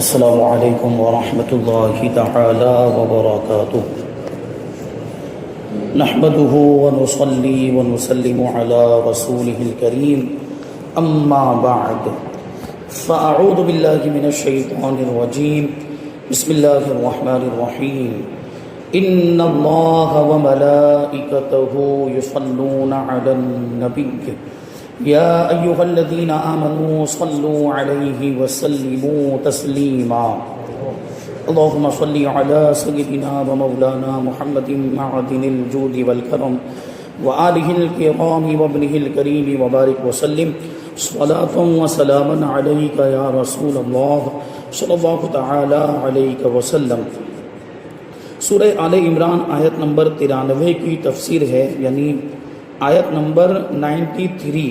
السلام علیکم ورحمۃ اللہ تعالی وبرکاتہ نحمده ونصلي ونسلم على رسوله الكريم اما بعد فاعوذ باللہ من الشیطان الرجیم بسم اللہ الرحمن الرحیم ان اللہ وملائکته یصلون علی النبی یا ایہا الذین آمنوا صلوا علیہ وسلموا تسلیما اللہم صلی علی سیدنا ومولانا محمد معدن الجود والکرم وآلہ الکرام وابنہ الکریم وبارک وسلم صلاة وسلاما علیک یا رسول اللہ صلی اللہ تعالی علیہ وسلم۔ سورہ آل عمران آیت نمبر 93 کی تفسیر ہے، یعنی آیت نمبر 93۔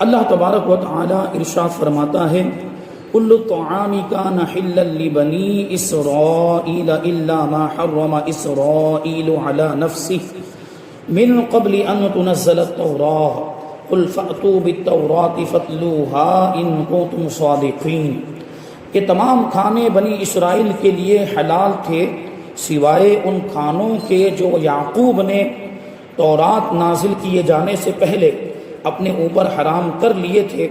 اللہ تبارک و تعالی ارشاد فرماتا ہے کل الطعام کان حلا لبنی اسرائیل الا ما حرم اسرائیل علی نفسہ من قبل ان تنزل التوراۃ قل فأتوا بالتوراۃ فاتلوها ان کنتم صادقین، کہ تمام کھانے بنی اسرائیل کے لیے حلال تھے سوائے ان کھانوں کے جو یعقوب نے تورات نازل کیے جانے سے پہلے اپنے اوپر حرام کر لیے تھے۔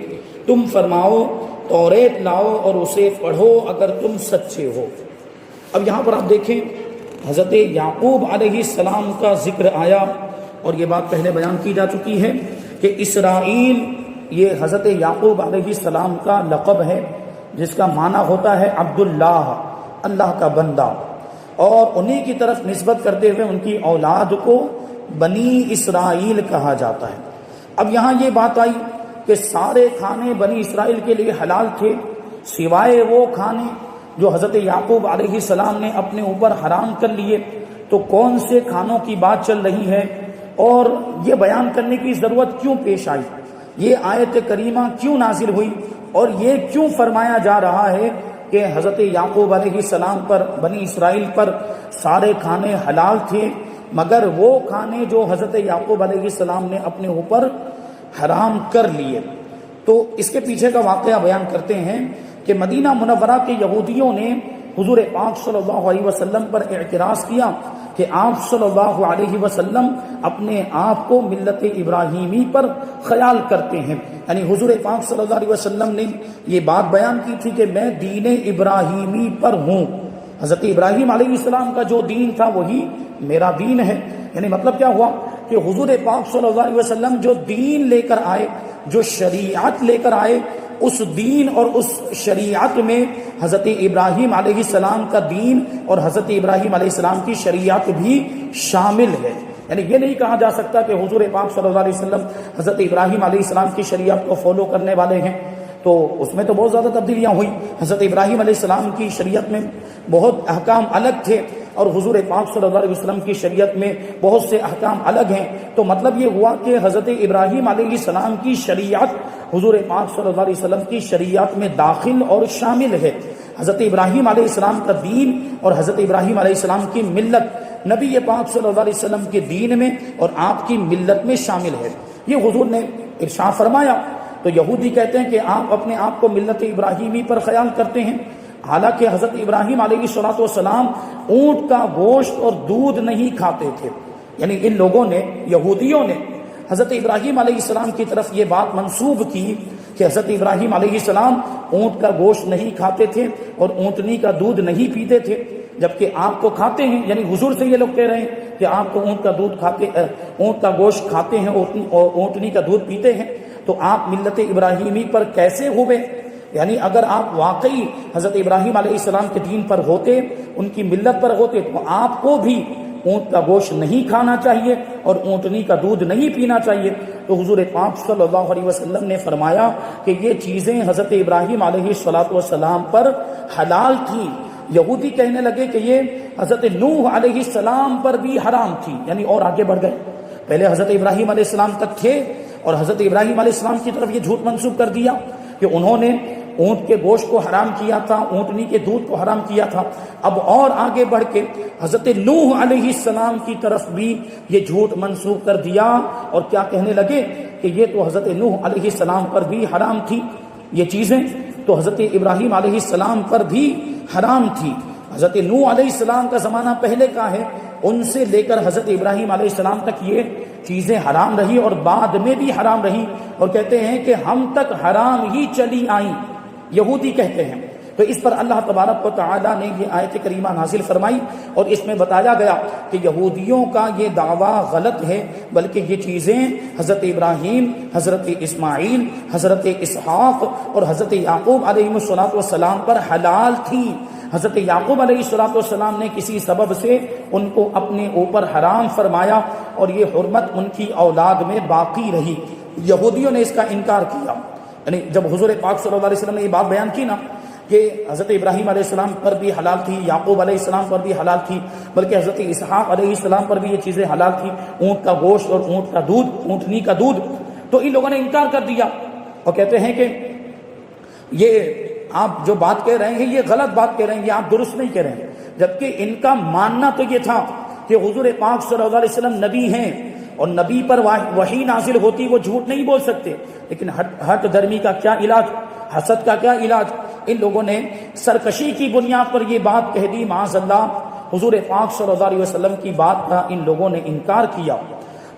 تم فرماؤ توریت لاؤ اور اسے پڑھو اگر تم سچے ہو۔ اب یہاں پر آپ دیکھیں حضرت یعقوب علیہ السلام کا ذکر آیا، اور یہ بات پہلے بیان کی جا چکی ہے کہ اسرائیل یہ حضرت یعقوب علیہ السلام کا لقب ہے، جس کا معنی ہوتا ہے عبداللہ، اللہ کا بندہ، اور انہی کی طرف نسبت کرتے ہوئے ان کی اولاد کو بنی اسرائیل کہا جاتا ہے۔ اب یہاں یہ بات آئی کہ سارے کھانے بنی اسرائیل کے لیے حلال تھے سوائے وہ کھانے جو حضرت یعقوب علیہ السلام نے اپنے اوپر حرام کر لیے۔ تو کون سے کھانوں کی بات چل رہی ہے اور یہ بیان کرنے کی ضرورت کیوں پیش آئی، یہ آیت کریمہ کیوں نازل ہوئی، اور یہ کیوں فرمایا جا رہا ہے کہ حضرت یعقوب علیہ السلام پر بنی اسرائیل پر سارے کھانے حلال تھے مگر وہ کھانے جو حضرت یعقوب علیہ السلام نے اپنے اوپر حرام کر لیے۔ تو اس کے پیچھے کا واقعہ بیان کرتے ہیں کہ مدینہ منورہ کے یہودیوں نے حضور پاک صلی اللہ علیہ وسلم پر اعتراض کیا کہ آپ صلی اللہ علیہ وسلم اپنے آپ کو ملت ابراہیمی پر خیال کرتے ہیں، یعنی حضور پاک صلی اللہ علیہ وسلم نے یہ بات بیان کی تھی کہ میں دین ابراہیمی پر ہوں، حضرت ابراہیم علیہ السلام کا جو دین تھا وہی میرا دین ہے۔ یعنی مطلب کیا ہوا کہ حضور پاک صلی اللہ علیہ وسلم جو دین لے کر آئے، جو شریعت لے کر آئے، اس دین اور اس شریعت میں حضرت ابراہیم علیہ السلام کا دین اور حضرت ابراہیم علیہ السلام کی شریعت بھی شامل ہے۔ یعنی یہ نہیں کہا جا سکتا کہ حضور پاک صلی اللہ علیہ وسلم حضرت ابراہیم علیہ السلام کی شریعت کو فالو کرنے والے ہیں، تو اس میں تو بہت زیادہ تبدیلیاں ہوئی۔ حضرت ابراہیم علیہ السلام کی شریعت میں بہت احکام الگ تھے اور حضور پاک صلی اللہ علیہ وسلم کی شریعت میں بہت سے احکام الگ ہیں۔ تو مطلب یہ ہوا کہ حضرت ابراہیم علیہ السلام کی شریعت حضور پاک صلی اللہ علیہ وسلم کی شریعت میں داخل اور شامل ہے۔ حضرت ابراہیم علیہ السلام کا دین اور حضرت ابراہیم علیہ السلام کی ملت نبی پاک صلی اللہ علیہ وسلم کے دین میں اور آپ کی ملت میں شامل ہے، یہ حضور نے ارشاد فرمایا۔ تو یہودی کہتے ہیں کہ آپ اپنے آپ کو ملت ابراہیمی پر خیال کرتے ہیں، حالانکہ حضرت ابراہیم علیہ السلام اونٹ کا گوشت اور دودھ نہیں کھاتے تھے۔ یعنی ان لوگوں نے، یہودیوں نے حضرت ابراہیم علیہ السلام کی طرف یہ بات منسوب کی کہ حضرت ابراہیم علیہ السلام اونٹ کا گوشت نہیں کھاتے تھے اور اونٹنی کا دودھ نہیں پیتے تھے، جبکہ آپ کو کھاتے ہیں۔ یعنی حضور سے یہ لوگ کہہ رہے ہیں کہ آپ کو اونٹ کا دودھ کھاتے، اونٹ کا گوشت کھاتے ہیں اور اونٹنی کا دودھ پیتے ہیں، تو آپ ملت ابراہیمی پر کیسے ہوئے؟ یعنی اگر آپ واقعی حضرت ابراہیم علیہ السلام کے دین پر ہوتے، ان کی ملت پر ہوتے، تو آپ کو بھی اونٹ کا گوشت نہیں کھانا چاہیے اور اونٹنی کا دودھ نہیں پینا چاہیے۔ تو حضور پاک صلی اللہ علیہ وسلم نے فرمایا کہ یہ چیزیں حضرت ابراہیم علیہ السلام پر حلال تھیں۔ یہودی کہنے لگے کہ یہ حضرت نوح علیہ السلام پر بھی حرام تھی، یعنی اور آگے بڑھ گئے، پہلے حضرت ابراہیم علیہ السلام تک تھے اور حضرت ابراہیم علیہ السلام کی طرف یہ جھوٹ منسوب کر دیا کہ انہوں نے اونٹ کے گوشت کو حرام کیا تھا، اونٹنی کے دودھ کو حرام کیا تھا۔ اب اور آگے بڑھ کے حضرت نوح علیہ السلام کی طرف بھی یہ جھوٹ منسوب کر دیا، اور کیا کہنے لگے کہ یہ تو حضرت نوح علیہ السلام پر بھی حرام تھی یہ چیزیں۔ تو حضرت ابراہیم علیہ السلام پر بھی حرام تھی. حضرت نوح علیہ السلام کا زمانہ پہلے کا ہے، ان سے لے کر حضرت ابراہیم علیہ السلام تک یہ چیزیں حرام رہی اور بعد میں بھی حرام رہی، اور کہتے ہیں کہ ہم تک حرام ہی چلی آئیں، یہودی کہتے ہیں. تو اس پر اللہ تبارک و تعالیٰ نے یہ آیت کریمہ نازل فرمائی اور اس میں بتایا گیا کہ یہودیوں کا یہ دعویٰ غلط ہے، بلکہ یہ چیزیں حضرت ابراہیم، حضرت اسماعیل، حضرت اسحاق اور حضرت یعقوب علیہ السلام پر حلال تھیں. حضرت یعقوب علیہ السلام نے کسی سبب سے ان کو اپنے اوپر حرام فرمایا اور یہ حرمت ان کی اولاد میں باقی رہی. یہودیوں نے اس کا انکار کیا. یعنی جب حضور پاک صلی اللہ علیہ وسلم نے یہ بات بیان کی نا کہ حضرت ابراہیم علیہ السلام پر بھی حلال تھی، یعقوب علیہ السلام پر بھی حلال تھی، بلکہ حضرت اسحاق علیہ السلام پر بھی یہ چیزیں حلال تھی، اونٹ کا گوشت اور اونٹ کا دودھ، اونٹنی کا دودھ، تو ان لوگوں نے انکار کر دیا اور کہتے ہیں کہ یہ آپ جو بات کہہ رہے ہیں یہ غلط بات کہہ رہے ہیں، یہ آپ درست نہیں کہہ رہے ہیں. جبکہ ان کا ماننا تو یہ تھا کہ حضور پاک صلی اللہ علیہ وسلم نبی ہیں اور نبی پر وحی نازل ہوتی، وہ جھوٹ نہیں بول سکتے. لیکن ہٹ درمی کا کیا علاج، حسد کا کیا علاج؟ ان لوگوں نے سرکشی کی بنیاد پر یہ بات کہہ دی. معاذ اللہ، حضور پاک صلی اللہ علیہ وسلم کی بات کا ان لوگوں نے انکار کیا.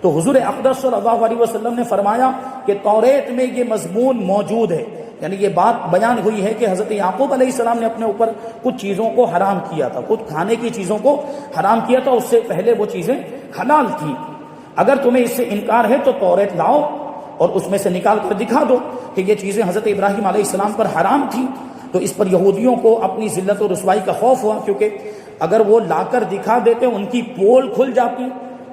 تو حضور اقدس صلی اللہ علیہ وسلم نے فرمایا کہ توریت میں یہ مضمون موجود ہے، یعنی یہ بات بیان ہوئی ہے کہ حضرت یعقوب علیہ السلام نے اپنے اوپر کچھ چیزوں کو حرام کیا تھا، کچھ کھانے کی چیزوں کو حرام کیا تھا، اس سے پہلے وہ چیزیں حلال تھی. اگر تمہیں اس سے انکار ہے تو توریت لاؤ اور اس میں سے نکال کر دکھا دو کہ یہ چیزیں حضرت ابراہیم علیہ السلام پر حرام تھیں. تو اس پر یہودیوں کو اپنی ذلت و رسوائی کا خوف ہوا، کیونکہ اگر وہ لا کر دکھا دیتے ان کی پول کھل جاتی،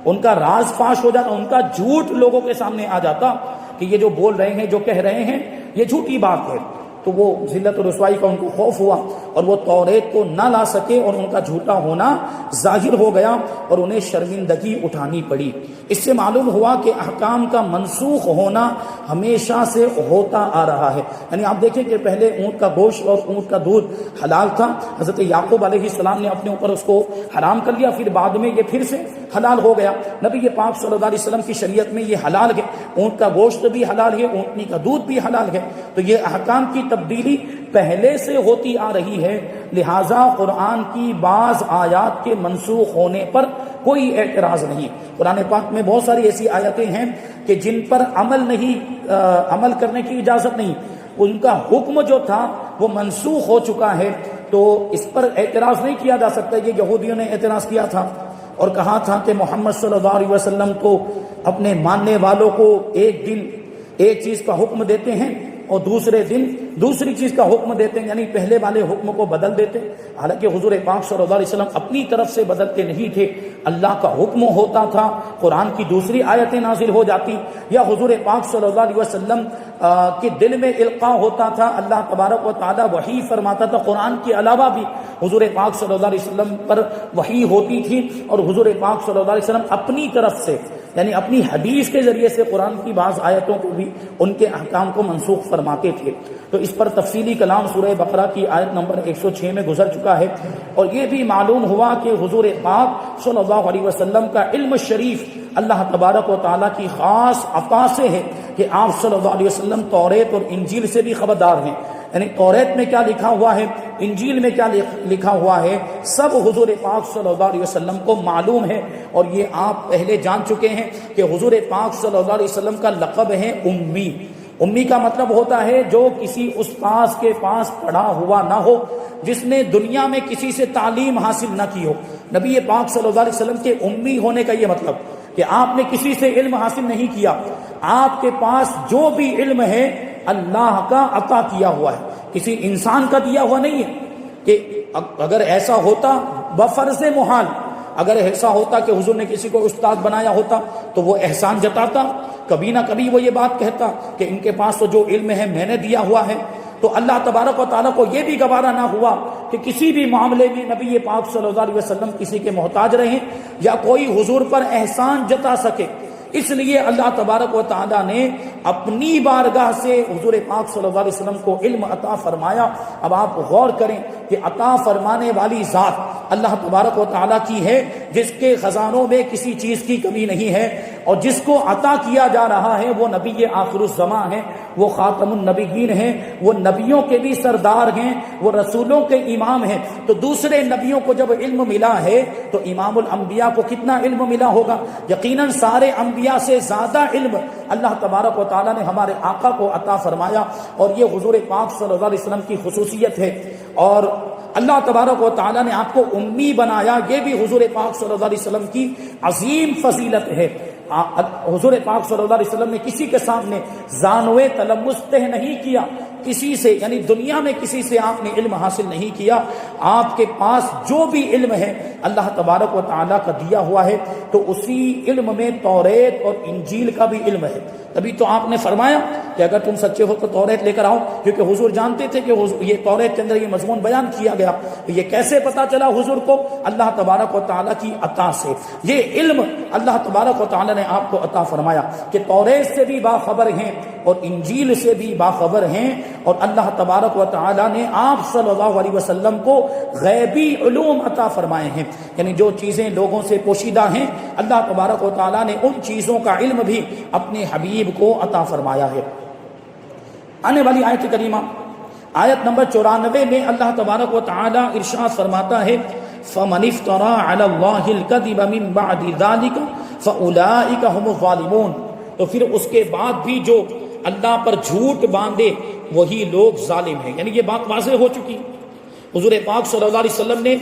ان کا راز فاش ہو جاتا، ان کا جھوٹ لوگوں کے سامنے آ جاتا کہ یہ جو بول رہے ہیں، جو کہہ رہے ہیں، یہ جھوٹی بات ہے. تو وہ ذلت و رسوائی کا ان کو خوف ہوا اور وہ توریت کو نہ لا سکے اور ان کا جھوٹا ہونا ظاہر ہو گیا اور انہیں شرمندگی اٹھانی پڑی. اس سے معلوم ہوا کہ احکام کا منسوخ ہونا ہمیشہ سے ہوتا آ رہا ہے. یعنی آپ دیکھیں کہ پہلے اونٹ کا گوشت اور اونٹ کا دودھ حلال تھا، حضرت یعقوب علیہ السلام نے اپنے اوپر اس کو حرام کر لیا، پھر بعد میں یہ پھر سے حلال ہو گیا. نبی پاک صلی اللہ علیہ وسلم کی شریعت میں یہ حلال ہے، اونٹ کا گوشت بھی حلال ہے، اونٹنی کا دودھ بھی حلال ہے. تو یہ احکام کی تبدیلی پہلے سے ہوتی آ رہی ہے، لہٰذا قرآن کی بعض آیات کے منسوخ ہونے پر کوئی اعتراض نہیں. قرآن پاک میں بہت ساری ایسی آیتیں ہیں کہ جن پر عمل کرنے کی اجازت نہیں، ان کا حکم جو تھا وہ منسوخ ہو چکا ہے، تو اس پر اعتراض نہیں کیا جا سکتا. یہ یہودیوں نے اعتراض کیا تھا اور کہا تھا کہ محمد صلی اللہ علیہ وسلم تو اپنے ماننے والوں کو ایک دن ایک چیز کا حکم دیتے ہیں اور دوسرے دن دوسری چیز کا حکم دیتے ہیں، یعنی پہلے والے حکم کو بدل دیتے. حالانکہ حضور پاک صلی اللہ علیہ وسلم اپنی طرف سے بدلتے نہیں تھے، اللہ کا حکم ہوتا تھا، قرآن کی دوسری آیتیں نازل ہو جاتی، یا حضور پاک صلی اللہ علیہ وسلم کے دل میں القاء ہوتا تھا، اللہ تبارک و تعالیٰ وحی فرماتا تھا. قرآن کے علاوہ بھی حضور پاک صلی اللہ علیہ وسلم پر وحی ہوتی تھی اور حضور پاک صلی اللہ علیہ وسلم اپنی طرف سے یعنی اپنی حدیث کے ذریعے سے قرآن کی بعض آیتوں کو بھی ان کے احکام کو منسوخ فرماتے تھے. تو اس پر تفصیلی کلام سورہ بقرہ کی آیت نمبر 106 میں گزر چکا ہے. اور یہ بھی معلوم ہوا کہ حضور پاک صلی اللہ علیہ وسلم کا علم شریف اللہ تبارک و تعالیٰ کی خاص عطا سے ہے کہ آپ صلی اللہ علیہ وسلم توریت اور انجیل سے بھی خبردار ہیں. یعنی توریت میں کیا لکھا ہوا ہے، انجیل میں کیا لکھا ہوا ہے، سب حضور پاک صلی اللہ علیہ وسلم کو معلوم ہے. اور یہ آپ پہلے جان چکے ہیں کہ حضور پاک صلی اللہ علیہ وسلم کا لقب ہے امی. امی کا مطلب ہوتا ہے جو کسی استاذ کے پاس پڑھا ہوا نہ ہو، جس نے دنیا میں کسی سے تعلیم حاصل نہ کی ہو. نبی پاک صلی اللہ علیہ وسلم کے امی ہونے کا یہ مطلب کہ آپ نے کسی سے علم حاصل نہیں کیا، آپ کے پاس جو بھی علم ہے اللہ کا عطا کیا ہوا ہے، کسی انسان کا دیا ہوا نہیں ہے. کہ اگر ایسا ہوتا بفرض محال، اگر ایسا ہوتا کہ حضور نے کسی کو استاد بنایا ہوتا تو وہ احسان جتاتا، کبھی نہ کبھی وہ یہ بات کہتا کہ ان کے پاس تو جو علم ہے میں نے دیا ہوا ہے. تو اللہ تبارک و تعالیٰ کو یہ بھی گوارا نہ ہوا کہ کسی بھی معاملے میں نبی پاک صلی اللہ علیہ وسلم کسی کے محتاج رہیں یا کوئی حضور پر احسان جتا سکے. اس لیے اللہ تبارک و تعالیٰ نے اپنی بارگاہ سے حضور پاک صلی اللہ علیہ وسلم کو علم عطا فرمایا۔ اب آپ غور کریں کہ عطا فرمانے والی ذات اللہ تبارک و تعالیٰ کی ہے، جس کے خزانوں میں کسی چیز کی کمی نہیں ہے، اور جس کو عطا کیا جا رہا ہے وہ نبی آخر الزماں ہیں، وہ خاتم النبیین ہیں، وہ نبیوں کے بھی سردار ہیں، وہ رسولوں کے امام ہیں۔ تو دوسرے نبیوں کو جب علم ملا ہے تو امام الانبیاء کو کتنا علم ملا ہوگا؟ یقیناً سارے انبیاء سے زیادہ علم اللہ تبارک و تعالیٰ نے ہمارے آقا کو عطا فرمایا، اور یہ حضور پاک صلی اللہ علیہ وسلم کی خصوصیت ہے۔ اور اللہ تبارک و تعالیٰ نے آپ کو امی بنایا، یہ بھی حضور پاک صلی اللہ علیہ وسلم کی عظیم فضیلت ہے۔ حضور پاک صلی اللہ علیہ وسلم نے کسی کے سامنے زانوے تلمس طے نہیں کیا، کسی سے یعنی دنیا میں کسی سے آپ نے علم حاصل نہیں کیا۔ آپ کے پاس جو بھی علم ہے اللہ تبارک و تعالیٰ کا دیا ہوا ہے، تو اسی علم میں توریت اور انجیل کا بھی علم ہے۔ تبھی تو آپ نے فرمایا کہ اگر تم سچے ہو تو توریت لے کر آؤ، کیونکہ حضور جانتے تھے کہ یہ توریت کے اندر یہ مضمون بیان کیا گیا۔ یہ کیسے پتا چلا حضور کو؟ اللہ تبارک و تعالیٰ کی عطا سے۔ یہ علم اللہ تبارک و تعالیٰ نے آپ کو عطا فرمایا کہ توریت سے بھی باخبر ہیں اور انجیل سے بھی باخبر ہیں، اور اللہ تبارک و تعالیٰ نے آپ صلی اللہ علیہ وسلم کو غیبی علوم عطا فرمائے ہیں، یعنی جو چیزیں لوگوں سے پوشیدہ ہیں اللہ تبارک و تعالیٰ نے ان چیزوں کا علم بھی اپنے حبیب کو عطا فرمایا ہے۔ آنے والی آیت کریمہ آیت نمبر 94 میں اللہ تبارک و تعالیٰ ارشاد فرماتا ہے فَمَنِ افْتَرَىٰ عَلَى اللَّهِ الْكَذِبَ مِن بَعْدِ ذَلِكَ فَأُولَٰئِكَ هُمُ الظَّالِمُونَ۔ تو پھر اس کے بعد بھی جو اللہ پر جھوٹ باندھے وہی لوگ ظالم ہیں، یعنی یہ بات واضح ہو چکی۔ حضور پاک صلی اللہ علیہ وسلم نے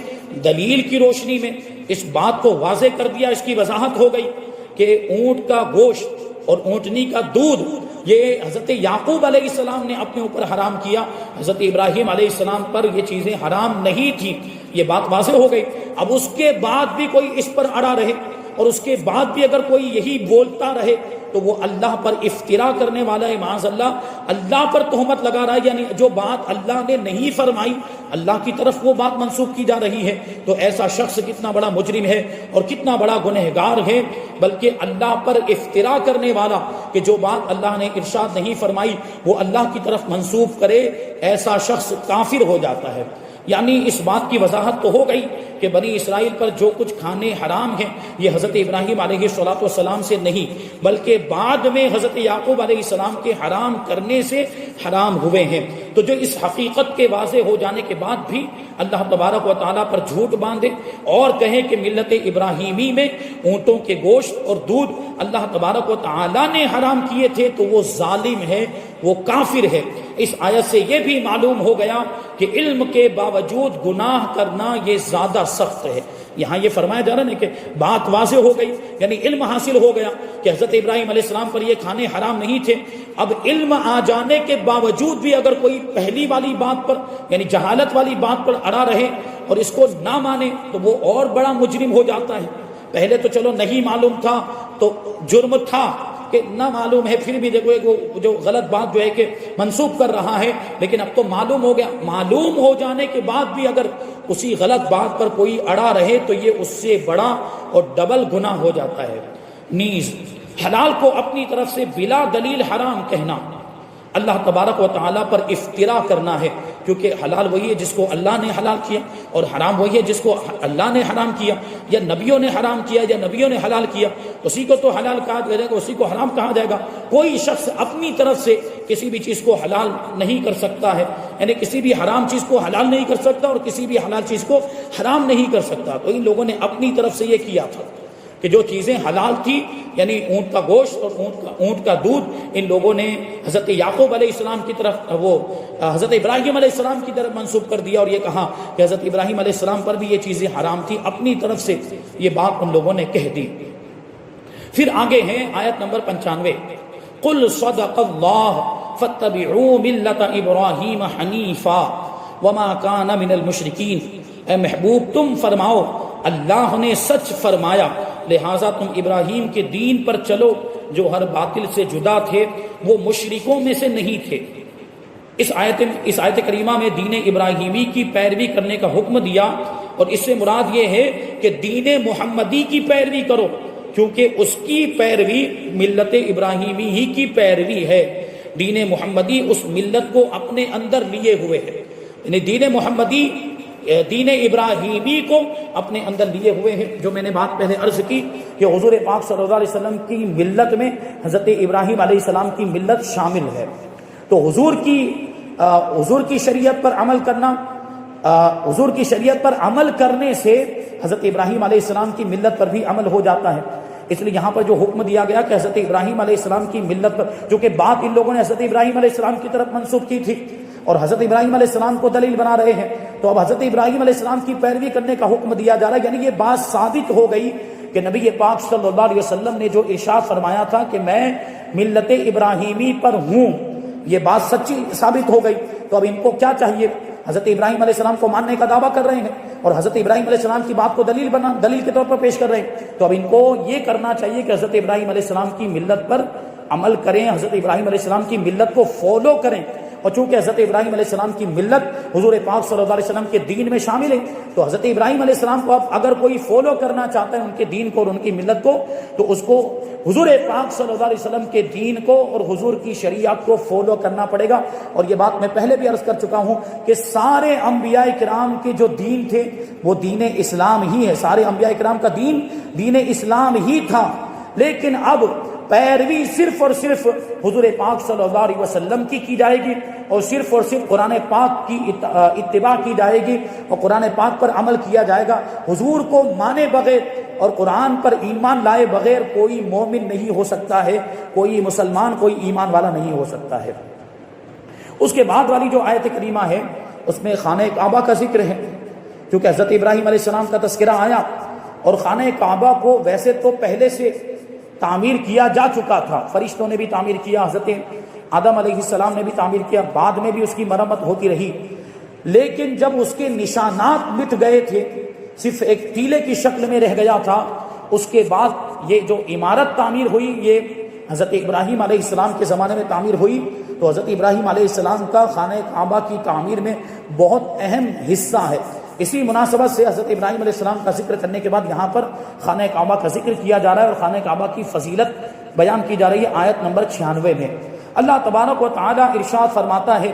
دلیل کی روشنی میں اس بات کو واضح کر دیا، اس کی وضاحت ہو گئی کہ اونٹ کا گوشت اور اونٹنی کا دودھ یہ حضرت یعقوب علیہ السلام نے اپنے اوپر حرام کیا، حضرت ابراہیم علیہ السلام پر یہ چیزیں حرام نہیں تھیں، یہ بات واضح ہو گئی۔ اب اس کے بعد بھی کوئی اس پر اڑا رہے اور اس کے بعد بھی اگر کوئی یہی بولتا رہے تو وہ اللہ پر افترا کرنے والا ہے، معاذ اللہ، اللہ پر تہمت لگا رہا ہے، یعنی جو بات اللہ نے نہیں فرمائی اللہ کی طرف وہ بات منسوخ کی جا رہی ہے۔ تو ایسا شخص کتنا بڑا مجرم ہے اور کتنا بڑا گنہگار ہے، بلکہ اللہ پر افترا کرنے والا کہ جو بات اللہ نے ارشاد نہیں فرمائی وہ اللہ کی طرف منسوخ کرے، ایسا شخص کافر ہو جاتا ہے۔ یعنی اس بات کی وضاحت تو ہو گئی کہ بنی اسرائیل پر جو کچھ کھانے حرام ہیں یہ حضرت ابراہیم علیہ السلام سے نہیں بلکہ بعد میں حضرت یعقوب علیہ السلام کے حرام کرنے سے حرام ہوئے ہیں۔ تو جو اس حقیقت کے واضح ہو جانے کے بعد بھی اللہ تبارک و تعالیٰ پر جھوٹ باندھے اور کہیں کہ ملت ابراہیمی میں اونٹوں کے گوشت اور دودھ اللہ تبارک و تعالیٰ نے حرام کیے تھے تو وہ ظالم ہے، وہ کافر ہے۔ اس آیت سے یہ بھی معلوم ہو گیا کہ علم کے باوجود گناہ کرنا یہ زیادہ سخت ہے۔ یہاں یہ فرمایا جا رہا ہے کہ بات واضح ہو گئی، یعنی علم حاصل ہو گیا کہ حضرت ابراہیم علیہ السلام پر یہ کھانے حرام نہیں تھے۔ اب علم آ جانے کے باوجود بھی اگر کوئی پہلی والی بات پر یعنی جہالت والی بات پر اڑا رہے اور اس کو نہ مانے تو وہ اور بڑا مجرم ہو جاتا ہے۔ پہلے تو چلو نہیں معلوم تھا تو جرم تھا کہ نہ معلوم ہے، پھر بھی دیکھو جو غلط بات جو ہے کہ منسوخ کر رہا ہے، لیکن اب تو معلوم ہو گیا۔ معلوم ہو جانے کے بعد بھی اگر اسی غلط بات پر کوئی اڑا رہے تو یہ اس سے بڑا اور ڈبل گناہ ہو جاتا ہے۔ نیز حلال کو اپنی طرف سے بلا دلیل حرام کہنا اللہ تبارک و تعالیٰ پر افترا کرنا ہے، کیونکہ حلال وہی ہے جس کو اللہ نے حلال کیا اور حرام وہی ہے جس کو اللہ نے حرام کیا، یا نبیوں نے حرام کیا یا نبیوں نے حلال کیا، اسی کو تو حلال کہا جائے گا، اسی کو حرام کہا جائے گا۔ کوئی شخص اپنی طرف سے کسی بھی چیز کو حلال نہیں کر سکتا ہے، یعنی کسی بھی حرام چیز کو حلال نہیں کر سکتا اور کسی بھی حلال چیز کو حرام نہیں کر سکتا۔ تو ان لوگوں نے اپنی طرف سے یہ کیا تھا کہ جو چیزیں حلال تھی یعنی اونٹ کا گوشت اور اونٹ کا دودھ، ان لوگوں نے حضرت یعقوب علیہ السلام کی طرف وہ حضرت ابراہیم علیہ السلام کی طرف منسوب کر دیا اور یہ کہا کہ حضرت ابراہیم علیہ السلام پر بھی یہ چیزیں حرام تھی، اپنی طرف سے یہ بات ان لوگوں نے کہہ دی۔ پھر آگے ہیں آیت نمبر 95، قل صدق اللہ فاتبعوا ملت ابراہیم حنیفا وما کان من المشرکین۔ اے محبوب تم فرماؤ اللہ نے سچ فرمایا، لہٰذا تم ابراہیم کے دین پر چلو جو ہر باطل سے جدا تھے، وہ مشرکوں میں سے نہیں تھے۔ اس آیت کریمہ میں دین ابراہیمی کی پیروی کرنے کا حکم دیا، اور اس سے مراد یہ ہے کہ دین محمدی کی پیروی کرو، کیونکہ اس کی پیروی ملت ابراہیمی ہی کی پیروی ہے. دین محمدی اس ملت کو اپنے اندر لیے ہوئے ہے، یعنی دین محمدی دین ابراہیمی کو اپنے اندر لیے ہوئے ہیں. جو میں نے بات پہلے عرض کی کہ حضور پاک صلی اللہ علیہ وسلم کی ملت میں حضرت ابراہیم علیہ السلام کی ملت شامل ہے. تو حضور کی شریعت پر عمل کرنا، حضور کی شریعت پر عمل کرنے سے حضرت ابراہیم علیہ السلام کی ملت پر بھی عمل ہو جاتا ہے. اس لیے یہاں پر جو حکم دیا گیا کہ حضرت ابراہیم علیہ السلام کی ملت پر، جو کہ بات ان لوگوں نے حضرت ابراہیم علیہ السلام کی طرف منسوب کی تھی اور حضرت ابراہیم علیہ السلام کو دلیل بنا رہے ہیں، تو اب حضرت ابراہیم علیہ السلام کی پیروی کرنے کا حکم دیا جا رہا ہے. یعنی یہ بات ثابت ہو گئی کہ نبی پاک صلی اللہ علیہ وسلم نے جو ارشاد فرمایا تھا کہ میں ملت ابراہیمی پر ہوں، یہ بات سچی ثابت ہو گئی. تو اب ان کو کیا چاہیے؟ حضرت ابراہیم علیہ السلام کو ماننے کا دعویٰ کر رہے ہیں اور حضرت ابراہیم علیہ السلام کی بات کو دلیل کے طور پر پیش کر رہے ہیں. تو اب ان کو یہ کرنا چاہیے کہ حضرت ابراہیم علیہ السلام کی ملت پر عمل کریں، حضرت ابراہیم علیہ السلام کی ملت کو فالو کریں. اور چونکہ حضرت ابراہیم علیہ السلام کی ملت حضور پاک صلی اللہ علیہ وسلم کے دین میں شامل ہے، تو حضرت ابراہیم علیہ السلام کو اب اگر کوئی فالو کرنا چاہتا ہے ان کے دین کو اور ان کی ملت کو، تو اس کو حضور پاک صلی اللہ علیہ وسلم کے دین کو اور حضور کی شریعت کو فالو کرنا پڑے گا. اور یہ بات میں پہلے بھی عرض کر چکا ہوں کہ سارے انبیاء کرام کے جو دین تھے وہ دین اسلام ہی ہے. سارے انبیاء کرام کا دین اسلام ہی تھا، لیکن اب پیروی صرف اور صرف حضور پاک صلی اللہ علیہ وسلم کی جائے گی اور صرف قرآن پاک کی اتباع کی جائے گی اور قرآن پاک پر عمل کیا جائے گا. حضور کو مانے بغیر اور قرآن پر ایمان لائے بغیر کوئی مومن نہیں ہو سکتا ہے، کوئی مسلمان، کوئی ایمان والا نہیں ہو سکتا ہے. اس کے بعد والی جو آیت کریمہ ہے اس میں خانہ کعبہ کا ذکر ہے، کیونکہ حضرت ابراہیم علیہ السلام کا تذکرہ آیا. اور خانہ کعبہ کو ویسے تو پہلے سے تعمیر کیا جا چکا تھا، فرشتوں نے بھی تعمیر کیا، حضرت آدم علیہ السلام نے بھی تعمیر کیا، بعد میں بھی اس کی مرمت ہوتی رہی. لیکن جب اس کے نشانات مٹ گئے تھے، صرف ایک ٹیلے کی شکل میں رہ گیا تھا، اس کے بعد یہ جو عمارت تعمیر ہوئی یہ حضرت ابراہیم علیہ السلام کے زمانے میں تعمیر ہوئی. تو حضرت ابراہیم علیہ السلام کا خانہ کعبہ کی تعمیر میں بہت اہم حصہ ہے. اسی مناسبت سے حضرت ابراہیم علیہ السلام کا ذکر کرنے کے بعد یہاں پر خانہ کعبہ کا ذکر کیا جا رہا ہے اور خانہ کعبہ کی فضیلت بیان کی جا رہی ہے آیت نمبر 96 میں. اللہ تبارک و تعالی ارشاد فرماتا ہے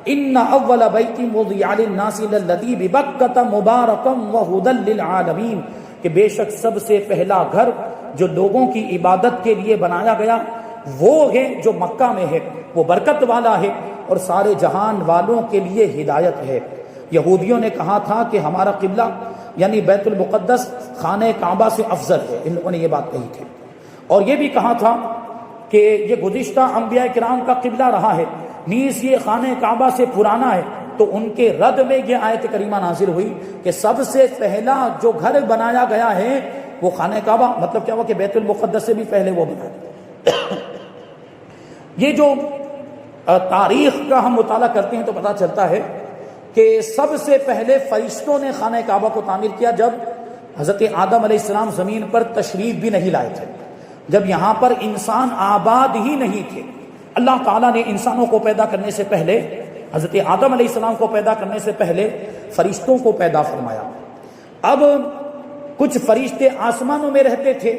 ان اول بیت وضع للناس للذی ببکۃ مبارکا وہدی للعالمین، کہ بے شک سب سے پہلا گھر جو لوگوں کی عبادت کے لیے بنایا گیا وہ ہے جو مکہ میں ہے، وہ برکت والا ہے اور سارے جہان والوں کے لیے ہدایت ہے. یہودیوں نے کہا تھا کہ ہمارا قبلہ یعنی بیت المقدس خانہ کعبہ سے افضل ہے، ان لوگوں نے یہ بات کہی تھی. اور یہ بھی کہا تھا کہ یہ گزشتہ انبیاء کرام کا قبلہ رہا ہے، نیز یہ خانہ کعبہ سے پرانا ہے. تو ان کے رد میں یہ آیت کریمہ نازل ہوئی کہ سب سے پہلا جو گھر بنایا گیا ہے وہ خانہ کعبہ، مطلب کیا ہوا کہ بیت المقدس سے بھی پہلے وہ بنایا. یہ جو تاریخ کا ہم مطالعہ کرتے ہیں تو پتہ چلتا ہے کہ سب سے پہلے فرشتوں نے خانہ کعبہ کو تعمیر کیا جب حضرت آدم علیہ السلام زمین پر تشریف بھی نہیں لائے تھے، جب یہاں پر انسان آباد ہی نہیں تھے. اللہ تعالیٰ نے انسانوں کو پیدا کرنے سے پہلے، حضرت آدم علیہ السلام کو پیدا کرنے سے پہلے فرشتوں کو پیدا فرمایا. اب کچھ فرشتے آسمانوں میں رہتے تھے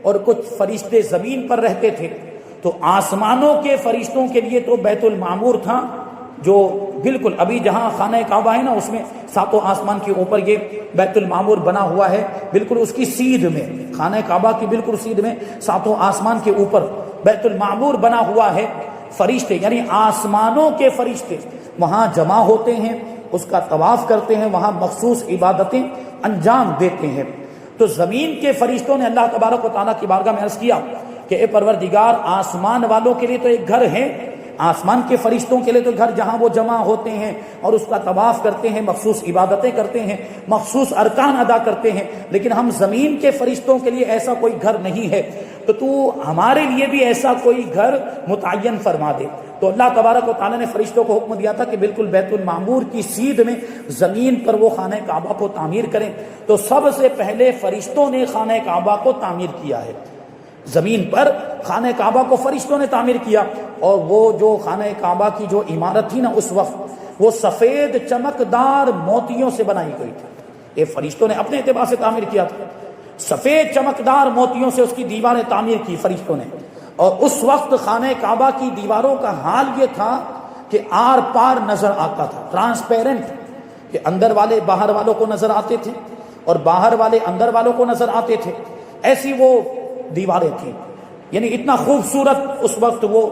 اور کچھ فرشتے زمین پر رہتے تھے. تو آسمانوں کے فرشتوں کے لیے تو بیت المعمور تھا، جو بالکل ابھی جہاں خانہ کعبہ ہے نا اس میں ساتوں آسمان کے اوپر یہ بیت المعمور بنا ہوا ہے، بالکل اس کی سیدھ میں، خانہ کعبہ کی بالکل سیدھ میں ساتوں آسمان کے اوپر بیت المعمور بنا ہوا ہے. فرشتے یعنی آسمانوں کے فرشتے وہاں جمع ہوتے ہیں، اس کا طواف کرتے ہیں، وہاں مخصوص عبادتیں انجام دیتے ہیں. تو زمین کے فرشتوں نے اللہ تبارک و تعالیٰ کی بارگاہ میں عرض کیا کہ اے پروردگار، آسمان والوں کے لیے تو ایک گھر ہے، آسمان کے فرشتوں کے لیے تو گھر جہاں وہ جمع ہوتے ہیں اور اس کا طواف کرتے ہیں، مخصوص عبادتیں کرتے ہیں، مخصوص ارکان ادا کرتے ہیں، لیکن ہم زمین کے فرشتوں کے لیے ایسا کوئی گھر نہیں ہے، تو ہمارے لیے بھی ایسا کوئی گھر متعین فرما دے. تو اللہ تبارک و تعالیٰ نے فرشتوں کو حکم دیا تھا کہ بالکل بیت المعمور کی سیدھ میں زمین پر وہ خانہ کعبہ کو تعمیر کریں. تو سب سے پہلے فرشتوں نے خانہ کعبہ کو تعمیر کیا ہے، زمین پر خانہ کعبہ کو فرشتوں نے تعمیر کیا. اور وہ جو خانہ کعبہ کی جو عمارت تھی نا اس وقت وہ سفید چمکدار موتیوں سے بنائی گئی تھی. یہ فرشتوں نے اپنے اعتبار سے تعمیر کیا تھا. سفید چمکدار موتیوں سے اس کی دیواریں تعمیر کی فرشتوں نے، اور اس وقت خانہ کعبہ کی دیواروں کا حال یہ تھا کہ آر پار نظر آتا تھا، ٹرانسپیرنٹ، کہ اندر والے باہر والوں کو نظر آتے تھے اور باہر والے اندر والوں کو نظر آتے تھے، ایسی وہ دیواریں تھیں، یعنی اتنا خوبصورت اس وقت وہ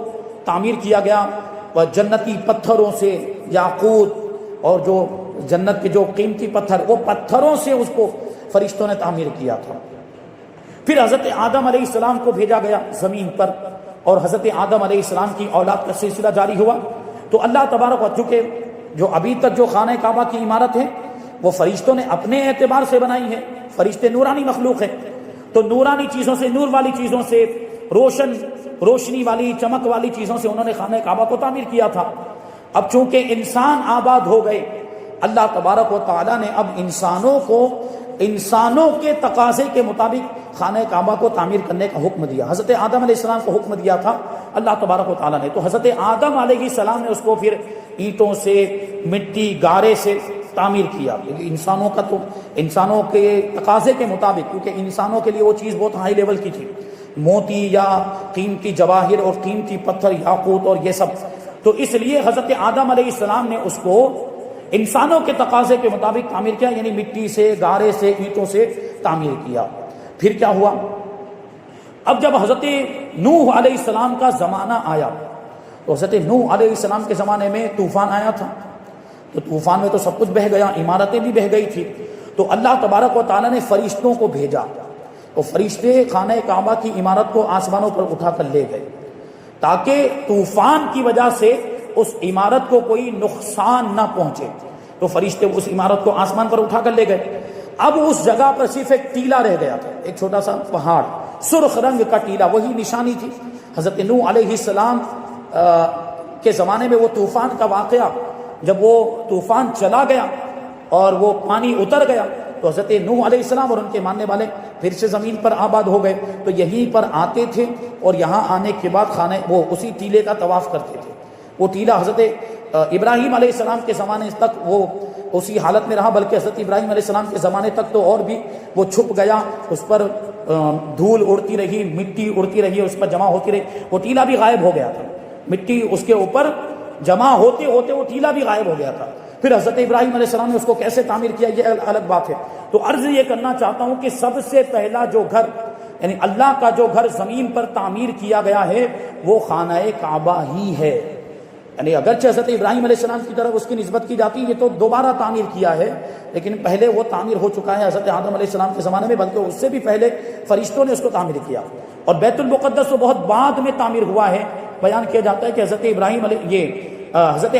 تعمیر کیا گیا، اور جنتی پتھروں سے، یاقوت اور جو جنت کے جو قیمتی پتھر، وہ پتھروں سے اس کو فرشتوں نے تعمیر کیا تھا۔ پھر حضرت آدم علیہ السلام کو بھیجا گیا زمین پر، اور حضرت آدم علیہ السلام کی اولاد کا سلسلہ جاری ہوا، تو اللہ تبارک و تعالیٰ چونکہ جو ابھی تک جو خانہ کعبہ کی عمارت ہے وہ فرشتوں نے اپنے اعتبار سے بنائی ہے، فرشتے نورانی مخلوق ہے، تو نورانی چیزوں سے، نور والی چیزوں سے، روشنی والی، چمک والی چیزوں سے انہوں نے خانہ کعبہ کو تعمیر کیا تھا۔ اب چونکہ انسان آباد ہو گئے، اللہ تبارک و تعالیٰ نے اب انسانوں کے تقاضے کے مطابق خانہ کعبہ کو تعمیر کرنے کا حکم دیا۔ حضرت آدم علیہ السلام کو حکم دیا تھا اللہ تبارک و تعالیٰ نے، تو حضرت آدم علیہ السلام نے اس کو پھر اینٹوں سے، مٹی، گارے سے تعمیر کیا، انسانوں کے تقاضے کے مطابق، کیونکہ انسانوں کے لیے وہ چیز بہت ہائی لیول کی تھی، موتی یا قیمتی جواہر اور قیمتی پتھر، یاقوت اور یہ سب، تو اس لیے حضرت آدم علیہ السلام نے اس کو انسانوں کے تقاضے کے مطابق تعمیر کیا، یعنی مٹی سے، گارے سے، اینٹوں سے تعمیر کیا۔ پھر کیا ہوا؟ اب جب حضرت نوح علیہ السلام کا زمانہ آیا، تو حضرت نوح علیہ السلام کے زمانے میں طوفان آیا تھا، تو طوفان میں تو سب کچھ بہہ گیا، عمارتیں بھی بہہ گئی تھی، تو اللہ تبارک و تعالیٰ نے فرشتوں کو بھیجا، تو فرشتے خانہ کعبہ کی عمارت کو آسمانوں پر اٹھا کر لے گئے، تاکہ طوفان کی وجہ سے اس عمارت کو کوئی نقصان نہ پہنچے، تو فرشتے اس عمارت کو آسمان پر اٹھا کر لے گئے۔ اب اس جگہ پر صرف ایک ٹیلا رہ گیا تھا، ایک چھوٹا سا پہاڑ، سرخ رنگ کا ٹیلا، وہی نشانی تھی۔ حضرت نوح علیہ السلام کے زمانے میں وہ طوفان کا واقعہ، جب وہ طوفان چلا گیا اور وہ پانی اتر گیا، تو حضرت نوح علیہ السلام اور ان کے ماننے والے پھر سے زمین پر آباد ہو گئے، تو یہیں پر آتے تھے، اور یہاں آنے کے بعد وہ اسی ٹیلے کا طواف کرتے تھے۔ وہ ٹیلا حضرت ابراہیم علیہ السلام کے زمانے تک وہ اسی حالت میں رہا، بلکہ حضرت ابراہیم علیہ السلام کے زمانے تک تو اور بھی وہ چھپ گیا، اس پر دھول اڑتی رہی، مٹی اڑتی رہی، اس پر جمع ہوتی رہی، وہ ٹیلا بھی غائب ہو گیا تھا، مٹی اس کے اوپر جمع ہوتے ہوتے وہ ٹیلا بھی غائب ہو گیا تھا۔ پھر حضرت ابراہیم علیہ السلام نے اس کو کیسے تعمیر کیا، یہ الگ بات ہے۔ تو عرض یہ کرنا چاہتا ہوں کہ سب سے پہلا جو گھر، یعنی اللہ کا جو گھر زمین پر تعمیر کیا گیا ہے، وہ خانہ کعبہ ہی ہے، یعنی اگرچہ حضرت ابراہیم علیہ السلام کی طرف اس کی نسبت کی جاتی ہے، یہ تو دوبارہ تعمیر کیا ہے، لیکن پہلے وہ تعمیر ہو چکا ہے حضرت آدم علیہ السلام کے زمانے میں، بلکہ اس سے بھی پہلے فرشتوں نے اس کو تعمیر کیا، اور بیت المقدس تو بہت بعد میں تعمیر ہوا ہے۔ بیان کیا جاتا ہے کہ حضرت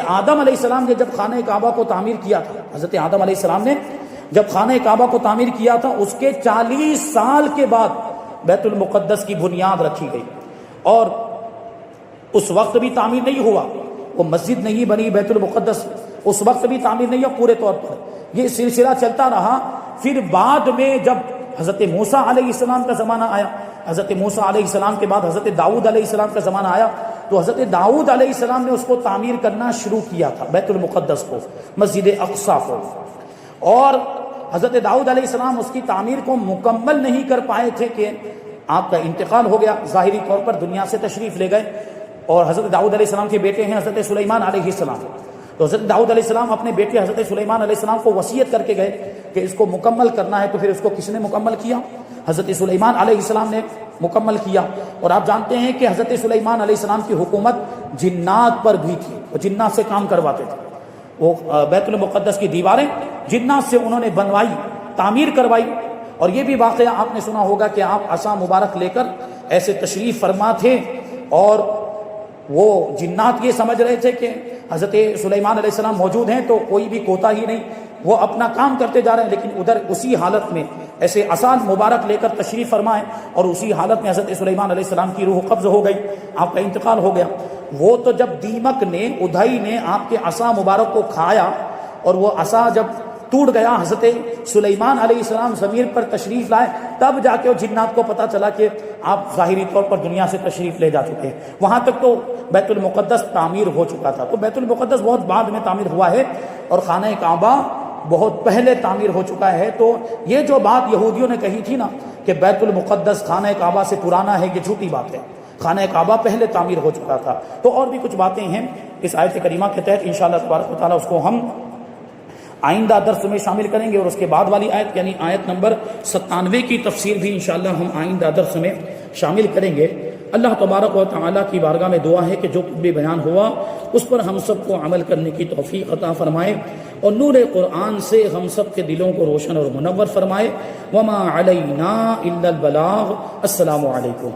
آدم علیہ السلام نے جب خانہ کعبہ کو تعمیر کیا تھا، حضرت آدم علیہ السلام نے جب خانہ کعبہ کو تعمیر کیا تھا، اس کے 40 سال کے بعد بیت المقدس کی بنیاد رکھی گئی، اور اس وقت بھی تعمیر نہیں ہوا، وہ مسجد نہیں بنی، بیت المقدس اس وقت بھی تعمیر نہیں ہوا پورے طور پر، یہ سلسلہ چلتا رہا۔ پھر بعد میں جب حضرت موسیٰ علیہ السلام کا زمانہ آیا، حضرت موسیٰ علیہ السلام کے بعد حضرت داؤد علیہ السلام کا زمانہ آیا، تو حضرت داؤد علیہ السلام نے اس کو تعمیر کرنا شروع کیا تھا، بیت المقدس کو، مسجد اقصی کو، اور حضرت داؤد علیہ السلام اس کی تعمیر کو مکمل نہیں کر پائے تھے کہ آپ کا انتقال ہو گیا، ظاہری طور پر دنیا سے تشریف لے گئے، اور حضرت داؤد علیہ السلام کے بیٹے ہیں حضرت سلیمان علیہ السلام، تو حضرت داؤد علیہ السلام اپنے بیٹے حضرت سلیمان علیہ السلام کو وصیت کر کے گئے کہ اس کو مکمل کرنا ہے، تو پھر اس کو کس نے مکمل کیا؟ حضرت سلیمان علیہ السلام نے مکمل کیا۔ اور آپ جانتے ہیں کہ حضرت سلیمان علیہ السلام کی حکومت جنات پر بھی تھی، وہ جنات سے کام کرواتے تھے، وہ بیت المقدس کی دیواریں جنات سے انہوں نے بنوائی، تعمیر کروائی۔ اور یہ بھی واقعہ آپ نے سنا ہوگا کہ آپ عصا مبارک لے کر ایسے تشریف فرما تھے، اور وہ جنات یہ سمجھ رہے تھے کہ حضرت سلیمان علیہ السلام موجود ہیں تو کوئی بھی کوتا ہی نہیں، وہ اپنا کام کرتے جا رہے ہیں، لیکن ادھر اسی حالت میں ایسے عصا مبارک لے کر تشریف فرمائے، اور اسی حالت میں حضرت سلیمان علیہ السلام کی روح قبض ہو گئی، آپ کا انتقال ہو گیا۔ وہ تو جب دیمک نے، ادھئی نے آپ کے عصا مبارک کو کھایا، اور وہ عصا جب ٹوٹ گیا، حضرت سلیمان علیہ السلام زمین پر تشریف لائے، تب جا کے وہ جنات کو پتہ چلا کہ آپ ظاہری طور پر دنیا سے تشریف لے جا چکے ہیں۔ وہاں تک تو بیت المقدس تعمیر ہو چکا تھا، تو بیت المقدس بہت بعد میں تعمیر ہوا ہے، اور خانہ کعبہ بہت پہلے تعمیر ہو چکا ہے۔ تو یہ جو بات یہودیوں نے کہی تھی نا کہ بیت المقدس خانہ کعبہ سے پرانا ہے، یہ جھوٹی بات ہے۔ خانہ کعبہ پہلے تعمیر ہو چکا تھا۔ تو اور بھی کچھ باتیں ہیں اس آیت کریمہ کے تحت، انشاءاللہ تبارک و تعالیٰ اس کو ہم آئندہ درس میں شامل کریں گے، اور اس کے بعد والی آیت یعنی آیت نمبر 97 کی تفسیر بھی انشاءاللہ ہم آئندہ درس میں شامل کریں گے۔ اللہ تبارک و تعالیٰ کی بارگاہ میں دعا ہے کہ جو بھی بیان ہوا اس پر ہم سب کو عمل کرنے کی توفیق عطا فرمائے، اور نور قرآن سے ہم سب کے دلوں کو روشن اور منور فرمائے۔ وما علینا الا البلاغ۔ السلام علیکم۔